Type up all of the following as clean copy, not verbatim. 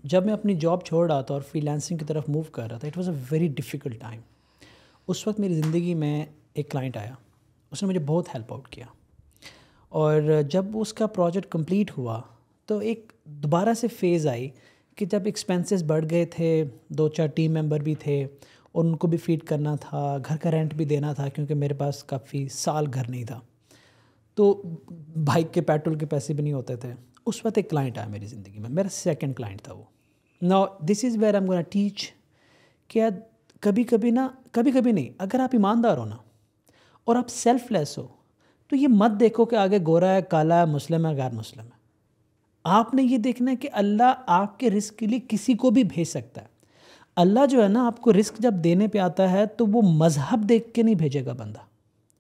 जब मैं अपनी जॉब छोड़ रहा था और फ्रीलांसिंग की तरफ मूव कर रहा था, it was a very difficult time. उस वक्त मेरी ज़िंदगी में एक क्लाइंट आया, उसने मुझे बहुत हेल्प आउट किया। और जब उसका प्रोजेक्ट कंप्लीट हुआ तो एक दोबारा से फ़ेज़ आई कि जब एक्सपेंसेस बढ़ गए थे, 2-4 टीम मेंबर भी थे और उनको भी फ़ीड करना था, घर का रेंट भी देना था क्योंकि मेरे पास काफ़ी साल घर नहीं था। तो बाइक के पेट्रोल के पैसे भी नहीं होते थे। उस वक्त एक क्लाइंट आया मेरी ज़िंदगी में, मेरा सेकंड क्लाइंट था वो। Now this is where I am gonna teach कि कभी कभी नहीं, अगर आप ईमानदार हो ना और आप सेल्फलेस हो तो ये मत देखो कि आगे गोरा है, काला है, मुस्लिम है, गैर मुस्लिम है। आपने ये देखना है कि अल्लाह आपके रिस्क के लिए किसी को भी भेज सकता है। अल्लाह जो है ना, आपको रिस्क जब देने पे आता है तो वो मज़हब देख के नहीं भेजेगा बंदा,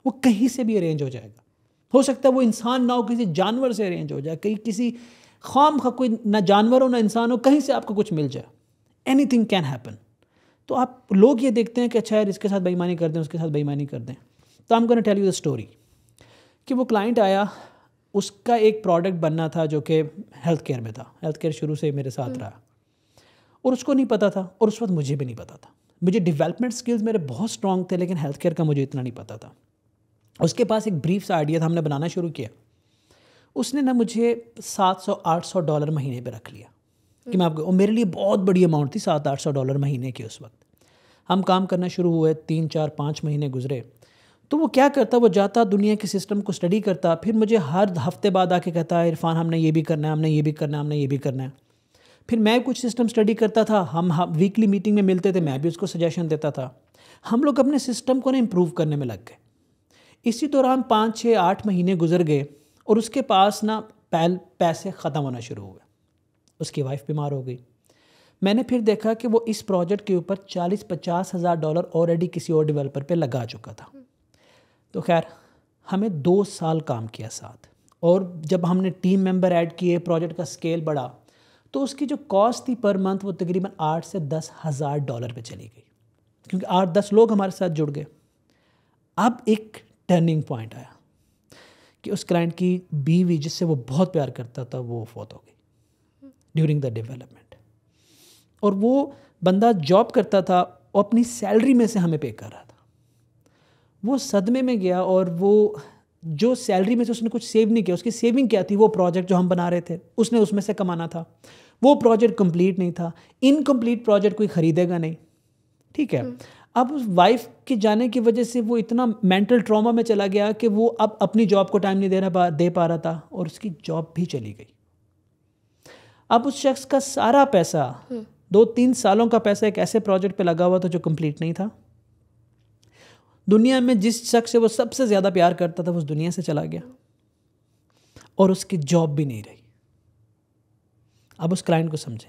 वो कहीं से भी अरेंज हो जाएगा। हो सकता है वो इंसान ना हो, किसी जानवर से अरेंज हो जाए, कहीं किसी खाम खा कोई ना जानवर हो ना इंसान हो, कहीं से आपको कुछ मिल जाए। Anything can happen. तो आप लोग ये देखते हैं कि अच्छा यार इसके साथ बेईमानी कर दें, उसके साथ बेईमानी कर दें। तो I am gonna tell you the story कि वो क्लाइंट आया, उसका एक प्रोडक्ट बनना था जो कि हेल्थ केयर में था। हेल्थ केयर शुरू से मेरे साथ रहा और उसको नहीं पता था और उस वक्त मुझे भी नहीं पता था। मुझे डेवलपमेंट स्किल्स मेरे बहुत स्ट्रॉन्ग थे लेकिन हेल्थ केयर का मुझे इतना नहीं पता था। उसके पास एक ब्रीफ सा आइडिया था, हमने बनाना शुरू किया। उसने ना मुझे $700-800 महीने पे रख लिया कि मैं आपको, और मेरे लिए बहुत बड़ी अमाउंट थी $700-800 महीने की। उस वक्त हम काम करना शुरू हुए, 3-4-5 महीने गुजरे। तो वो क्या करता, वो जाता दुनिया के सिस्टम को स्टडी करता, फिर मुझे हर हफ्ते बाद आके कहता है इरफान हमने ये भी करना है, हमने ये भी करना है, हमने ये भी करना है। फिर मैं कुछ सिस्टम स्टडी करता था, हम वीकली मीटिंग में मिलते थे, मैं भी उसको सजेशन देता था। हम लोग अपने सिस्टम को ना इम्प्रूव करने में लग गए। इसी दौरान 5-6-8 महीने गुजर गए और उसके पास ना पैसे ख़त्म होना शुरू हुए। उसकी वाइफ बीमार हो गई। मैंने फिर देखा कि वो इस प्रोजेक्ट के ऊपर 40-50 हज़ार डॉलर ऑलरेडी किसी और डेवलपर पे लगा चुका था। तो खैर हमें 2 साल काम किया साथ, और जब हमने टीम मेंबर ऐड किए, प्रोजेक्ट का स्केल बढ़ा, तो उसकी जो कॉस्ट थी पर मंथ वो तकरीबन 8 से 10 हज़ार डॉलर पे चली गई, क्योंकि 8-10 लोग हमारे साथ जुड़ गए। अब एक टर्निंग पॉइंट आया कि उस क्लाइंट की बीवी जिससे वो बहुत प्यार करता था वो फौत हो गई ड्यूरिंग द डेवलपमेंट। और वो बंदा जॉब करता था और अपनी सैलरी में से हमें पे कर रहा था। वो सदमे में गया और वो जो सैलरी में से उसने कुछ सेव नहीं किया। उसकी सेविंग क्या थी, वो प्रोजेक्ट जो हम बना रहे थे उसने उसमें से कमाना था। वो प्रोजेक्ट कंप्लीट नहीं था, इनकम्प्लीट प्रोजेक्ट कोई ख़रीदेगा नहीं, ठीक है। अब उस वाइफ के जाने की वजह से वो इतना मेंटल ट्रॉमा में चला गया कि वो अब अपनी जॉब को टाइम नहीं दे पा रहा था और उसकी जॉब भी चली गई। अब उस शख्स का सारा पैसा 2-3 सालों का पैसा एक ऐसे प्रोजेक्ट पे लगा हुआ था जो कंप्लीट नहीं था। दुनिया में जिस शख्स से वो सबसे ज़्यादा प्यार करता था वो उस दुनिया से चला गया और उसकी जॉब भी नहीं रही। अब उस क्लाइंट को समझे,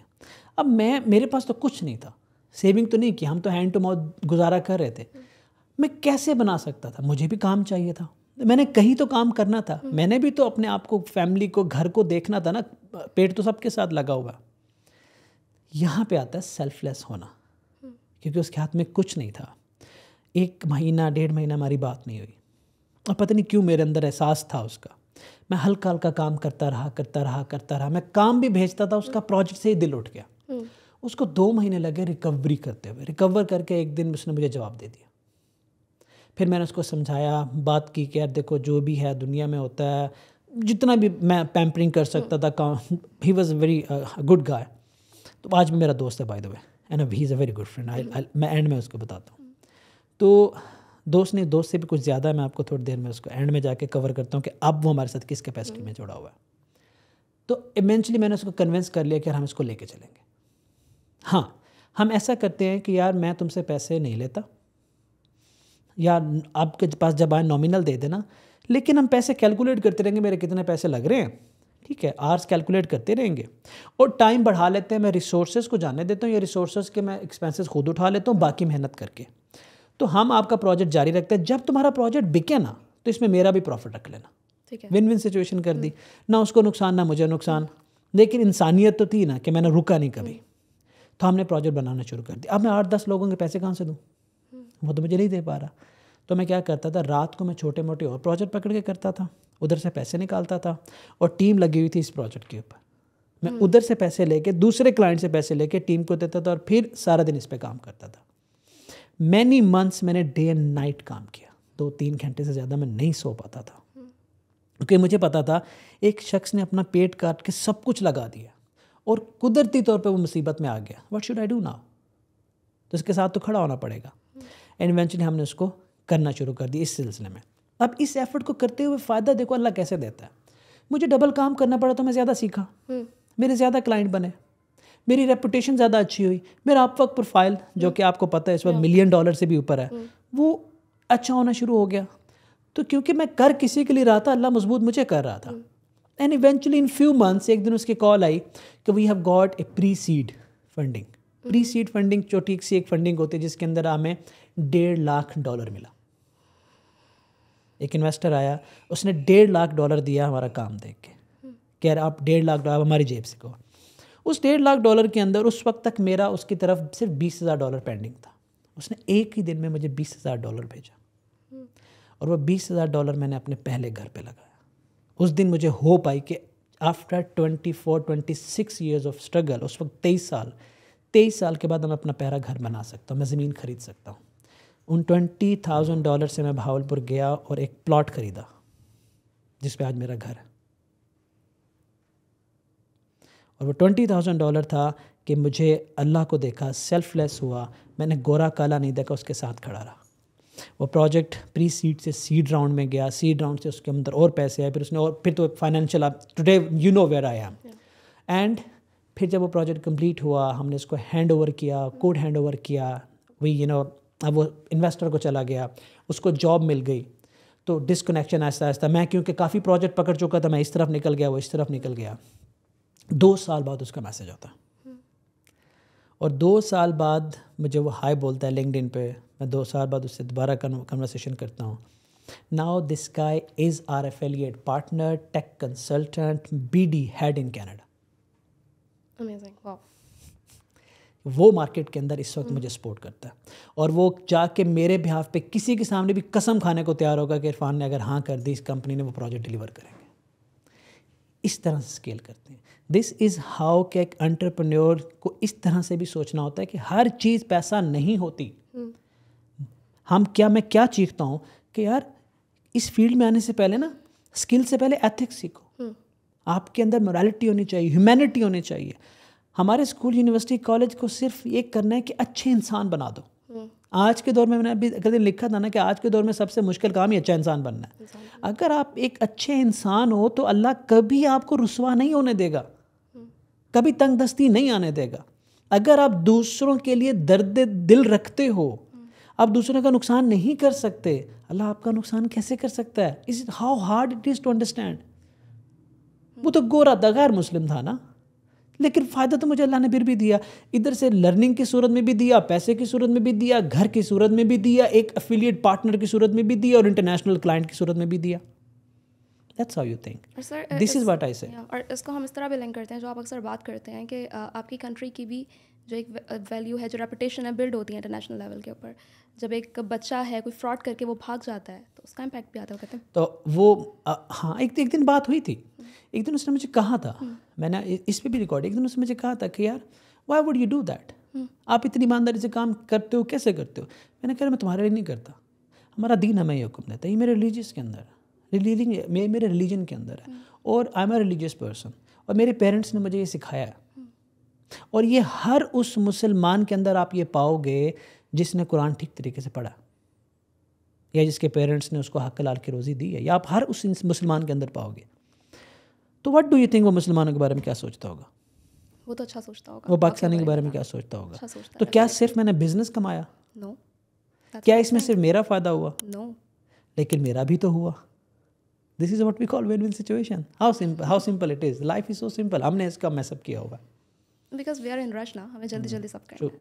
अब मेरे पास तो कुछ नहीं था, सेविंग तो नहीं की, हम तो हैंड टू माउथ गुजारा कर रहे थे। मैं कैसे बना सकता था, मुझे भी काम चाहिए था, मैंने कहीं तो काम करना था, मैंने भी तो अपने आप को, फैमिली को, घर को देखना था ना, पेट तो सबके साथ लगा हुआ। यहाँ पे आता है सेल्फलेस होना, क्योंकि उसके हाथ में कुछ नहीं था। 1 महीना 1.5 महीना हमारी बात नहीं हुई और पता नहीं क्यों मेरे अंदर एहसास था उसका। मैं हल्का हल्का काम करता रहा। मैं काम भी भेजता था, उसका प्रोजेक्ट से ही दिल उठ गया। उसको 2 महीने लगे रिकवरी करते हुए। रिकवर करके एक दिन उसने मुझे जवाब दे दिया। फिर मैंने उसको समझाया, बात की कि यार देखो जो भी है दुनिया में होता है, जितना भी मैं पैम्परिंग कर सकता था काम। He was very good guy. तो आज भी मेरा दोस्त है by the way, and he is a very good friend. मैं एंड में उसको बताता हूँ। तो दोस्त से भी कुछ ज़्यादा, मैं आपको थोड़ी देर में उसको एंड में जाके कवर करता हूँ कि अब वो हमारे साथ किस कैपेसिटी में जुड़ा हुआ है। तो इवेंचुअली मैंने उसको कन्विंस कर लिया कि हम इसको लेके चलेंगे। हाँ, हम ऐसा करते हैं कि यार मैं तुमसे पैसे नहीं लेता, यार आपके पास जब आए नॉमिनल दे देना, लेकिन हम पैसे कैलकुलेट करते रहेंगे, मेरे कितने पैसे लग रहे हैं, ठीक है, आवर्स कैलकुलेट करते रहेंगे और टाइम बढ़ा लेते हैं। मैं रिसोर्सेज को जाने देता हूँ, या रिसोर्सेज के मैं एक्सपेंसेस खुद उठा लेता हूँ, बाकी मेहनत करके। तो हम आपका प्रोजेक्ट जारी रखते हैं। जब तुम्हारा प्रोजेक्ट बिके ना तो इसमें मेरा भी प्रॉफिट रख लेना। विन विन सिचुएशन कर दी ना, उसको नुकसान ना मुझे नुकसान। लेकिन इंसानियत तो थी ना कि मैंने रुका नहीं कभी। तो हमने प्रोजेक्ट बनाना शुरू कर दिया। अब मैं 8-10 लोगों के पैसे कहाँ से दूँ, वो तो मुझे नहीं दे पा रहा। तो मैं क्या करता था, रात को मैं छोटे मोटे और प्रोजेक्ट पकड़ के करता था, उधर से पैसे निकालता था और टीम लगी हुई थी इस प्रोजेक्ट के ऊपर। मैं उधर से पैसे लेके, दूसरे क्लाइंट से पैसे लेके टीम को देता था और फिर सारा दिन इस पे काम करता था। मैनी मंथ्स मैंने डे एंड नाइट काम किया, 2-3 घंटे से ज़्यादा मैं नहीं सो पाता था, क्योंकि मुझे पता था एक शख्स ने अपना पेट काट के सब कुछ लगा दिया और कुदरती तौर पे वो मुसीबत में आ गया। What should I do now? तो इसके साथ तो खड़ा होना पड़ेगा। एंड इवेंचुअली हमने उसको करना शुरू कर दिया इस सिलसिले में। अब इस एफर्ट को करते हुए फ़ायदा देखो अल्लाह कैसे देता है। मुझे डबल काम करना पड़ा तो मैं ज़्यादा सीखा, मेरे ज़्यादा क्लाइंट बने, मेरी रेपुटेशन ज़्यादा अच्छी हुई, मेरा अपवर्क प्रोफाइल जो कि आपको पता है इस वक्त $1 मिलियन से भी ऊपर है, वो अच्छा होना शुरू हो गया। तो क्योंकि मैं कर किसी के लिए रहा था, अल्लाह मजबूत मुझे कर रहा था। And eventually in few months एक दिन उसकी कॉल आई कि we have got a pre seed funding. Pre seed funding जो ठीक सी एक फंडिंग होती है जिसके अंदर हमें $1.5 लाख मिला। एक इन्वेस्टर आया, उसने $1.5 लाख दिया हमारा काम देख के, कह रहा आप $1.5 लाख हमारी जेब से को। उस $1.5 लाख के अंदर उस वक्त तक मेरा उसकी तरफ सिर्फ $20,000 पेंडिंग था। उसने एक ही दिन में मुझे $20,000 भेजा और वो $20,000 मैंने अपने पहले घर पे लगाया। उस दिन मुझे होप आई कि आफ्टर 24-26 ईयर्स ऑफ स्ट्रगल, उस वक्त 23 साल के बाद मैं अपना पहला घर बना सकता हूँ, मैं ज़मीन खरीद सकता हूँ। उन $20,000 से मैं भावलपुर गया और एक प्लॉट ख़रीदा जिस पे आज मेरा घर है। और वो $20,000 था कि मुझे अल्लाह को देखा, सेल्फलेस हुआ, मैंने गोरा काला नहीं देखा, उसके साथ खड़ा रहा। वो प्रोजेक्ट प्री सीड से सीड राउंड में गया, सीड राउंड से उसके अंदर और पैसे आए, फिर उसने और फिर तो financial, today you know where I am. And फिर जब वो प्रोजेक्ट कंप्लीट हुआ, हमने उसको हैंड ओवर किया, कोड हैंड ओवर किया, वही अब वो इन्वेस्टर को चला गया, उसको जॉब मिल गई। तो डिसकनेक्शन आहिस्ता आहिस्ता, मैं क्योंकि काफ़ी प्रोजेक्ट पकड़ चुका था, मैं इस तरफ निकल गया, वो इस तरफ निकल गया। 2 साल बाद उसका मैसेज आता और 2 साल बाद मुझे वो हाय बोलता है लिंक्डइन पे। मैं 2 साल बाद उससे दोबारा कन्वर्सेशन करता हूँ। Now this guy is our affiliate partner, tech consultant, BD head in Canada. Amazing, wow. वो मार्केट के अंदर इस वक्त मुझे सपोर्ट करता है और वो जाके मेरे बिहाफ पे किसी के सामने भी कसम खाने को तैयार होगा कि इरफान ने अगर हाँ कर दी, इस कंपनी ने वो प्रोजेक्ट डिलीवर करेंगे। इस तरह से स्केल करते हैं। दिस इज़ हाउ कि एक एंटरप्रेन्योर को इस तरह से भी सोचना होता है कि हर चीज़ पैसा नहीं होती। मैं क्या चीखता हूँ कि यार इस फील्ड में आने से पहले ना, स्किल से पहले एथिक्स सीखो। आपके अंदर मोरालिटी होनी चाहिए, ह्यूमैनिटी होनी चाहिए। हमारे स्कूल, यूनिवर्सिटी, कॉलेज को सिर्फ ये करना है कि अच्छे इंसान बना दो। आज के दौर में, मैंने अभी कभी लिखा था ना कि आज के दौर में सबसे मुश्किल काम ही अच्छा इंसान बनना है। अगर आप एक अच्छे इंसान हो तो अल्लाह कभी आपको रुसवा नहीं होने देगा, कभी तंगदस्ती नहीं आने देगा। अगर आप दूसरों के लिए दर्द दिल रखते हो, आप दूसरों का नुकसान नहीं कर सकते, अल्लाह आपका नुकसान कैसे कर सकता है? Is it how hard it is to understand. वो तो गोरा था, गैर मुस्लिम था ना, लेकिन फ़ायदा तो मुझे अल्लाह ने फिर भी दिया। इधर से लर्निंग की सूरत में भी दिया, पैसे की सूरत में भी दिया, घर की सूरत में भी दिया, एक एफिलिएट पार्टनर की सूरत में भी दिया और इंटरनेशनल क्लाइंट की सूरत में भी दिया। That's how you think. This is what I say. और इसको हम इस तरह भी लिंक करते हैं, जो आप अक्सर बात करते हैं कि आपकी कंट्री की भी जो एक वैल्यू है, जो रेपुटेशन है, बिल्ड होती है इंटरनेशनल लेवल के ऊपर। जब एक बच्चा है कोई फ्रॉड करके वो भाग जाता है तो उसका इम्पैक्ट भी आता है, कहते हैं। तो वो हाँ, एक दिन बात हुई थी। एक दिन उसने मुझे कहा था, मैंने इस पे भी रिकॉर्ड, एक दिन उसने मुझे कहा था कि यार why would you do that? आप इतनी ईमानदारी से काम करते हो, कैसे करते हो? मैंने कहा मैं तुम्हारे लिए नहीं करता, हमारा दीन हमें ये हुक्म देता है, ये मेरे रिलीजियस के अंदर, मेरे रिलीजन के अंदर है, और I am a religious person, और मेरे पेरेंट्स ने मुझे ये सिखाया है। और ये हर उस मुसलमान के अंदर आप ये पाओगे जिसने कुरान ठीक तरीके से पढ़ा, या जिसके पेरेंट्स ने उसको हक हलाल की रोज़ी दी है, या आप हर उस मुसलमान के अंदर पाओगे। तो व्हाट डू यू थिंक वो मुसलमानों के बारे में क्या सोचता होगा? वो तो अच्छा सोचता होगा। वो पाकिस्तानी के बारे में क्या सोचता होगा? अच्छा सोचता तो क्या सिर्फ मैंने बिजनेस कमाया? नो। क्या इसमें सिर्फ मेरा फ़ायदा हुआ? नो। लेकिन मेरा भी तो हुआ। This is what we call win win situation. How simple it is. Life is so simple. हमने इसका मैसअप किया होगा। Because we are in rush ना, हमें जल्दी जल्दी सब करना है।